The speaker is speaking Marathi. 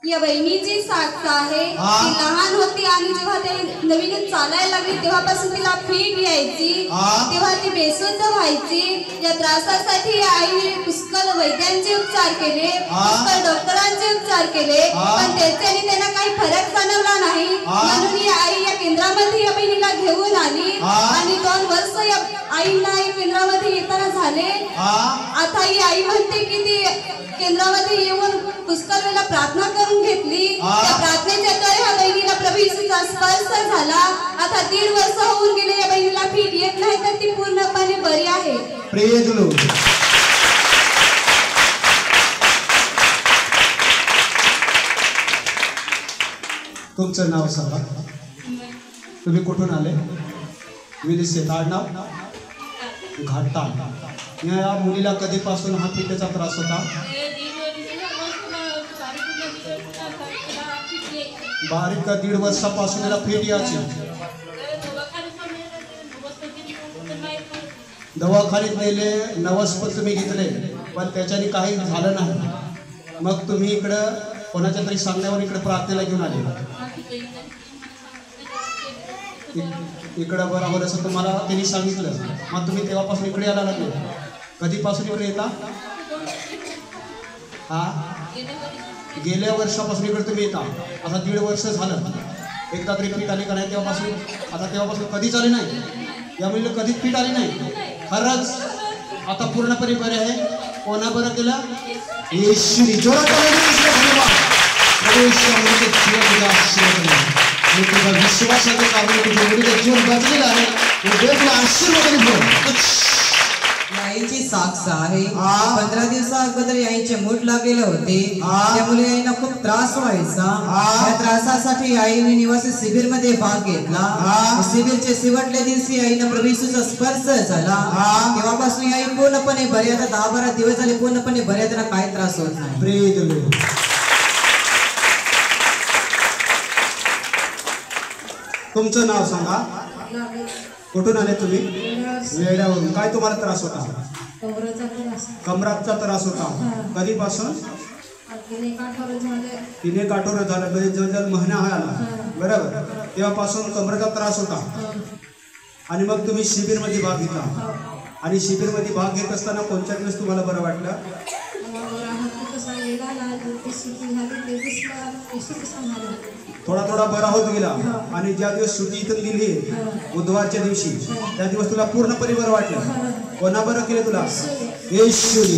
या बहिणीची साक्ष आहे ती लहान होती आणि जेव्हा ते नवीन चालायला लागली तेव्हापासून तिला फीट यायची, तेव्हा ती बेशुद्ध व्हायची। या त्रासासाठी आईने पुष्कळ वैद्यांचे उपचार केले, पुष्कळ डॉक्टरांचे उपचार केले, पण त्याच्याने त्यांना काही फरक जाणवला नाही। म्हणून ही आई या केंद्रामध्ये या बहिणीला घेऊन आली आणि 2 वर्ष या आईला या केंद्रामध्ये येताना झाले। आता ही आई म्हणते की ती केंद्रामध्ये येऊन पुष्कळ वेळा प्रार्थना करून घेतली, त्या प्रार्थनेच्या द्वारे या बहिणीला प्रभू येशूचा स्पर्श झाला। आता 1.5 वर्ष होऊन गेले, या बहिणीला फीट येत नाही तर ती पूर्णपणे बरी आहे। Praise low. तुमचं नाव सांगा, तुम्ही कुठून आले? विदेशात आडनाव घाटा। या मुलीला कधीपासून हा पित्ताचा त्रास होता? बारीक का 1.5 वर्षापासून याला फीट यायची। दवाखान्यात नेले, नवस पण तुम्ही घेतले, पण त्याच्याने काही झालं नाही। मग तुम्ही इकडं कोणाच्या तरी सांगण्यावर इकडे प्रार्थनेला घेऊन आले। इकडं बरं होईल असं तुम्हाला त्यांनी सांगितलं, मग तुम्ही तेव्हापासून इकडे यायला लागले। कधीपासून इकडे येता? गेल्या वर्षापासून इकडे तुम्ही येता। आता 1.5 वर्ष झालं, एकदा तरी फीट आली का नाही तेव्हापासून? आता तेव्हापासून कधीच आली नाही, या मुलीला कधीच फीट आली नाही। खरंच आता पूर्णपणे बरे आहे। कोणा बरं केलं? येशूने। जोरात विश्वासाचं कारण तुझ्या मुलीचं जीवन बदलेलं आहे, तुला आशीर्वाद। आईची साक्ष आहे 15 दिवसा अगोदर आईचे मूठ लागलेले होते, त्यामुळे आईला खूप त्रास व्हायचा। या त्रासासाठी आईने निवासी शिबिर मध्ये भाग घेतला। शिबिरच्या शेवटल्या दिवशी आईला प्रभू येशूचा स्पर्श झाला, तेव्हापासून आई पूर्णपणे बरी। आता 10-12 दिवस झाले पूर्णपणे बरी, त्यांना काही त्रास होत नाही। Praise low. तुमचं नाव सांगा, कुठून आले तुम्ही? वेड्यावरून। काय तुम्हाला त्रास होता? कमराचा त्रास होता। कधीपासून? 3 एक आठवडे झालं, म्हणजे जवळजवळ महिना आला, बरोबर? तेव्हापासून कमरेचा त्रास होता। आणि मग तुम्ही शिबिरमध्ये भाग घेतला, आणि शिबिरमध्ये भाग घेत असताना कोणत्या दिवस तुम्हाला बरं वाटलं? थोडा थोडा बरा होत गेला, आणि ज्या दिवस सुट्टी इथून दिली बुधवारच्या दिवशी, त्या दिवस तुला पूर्णपणे बरं वाटलं। कोणा बरं केलं तुला? येशूने।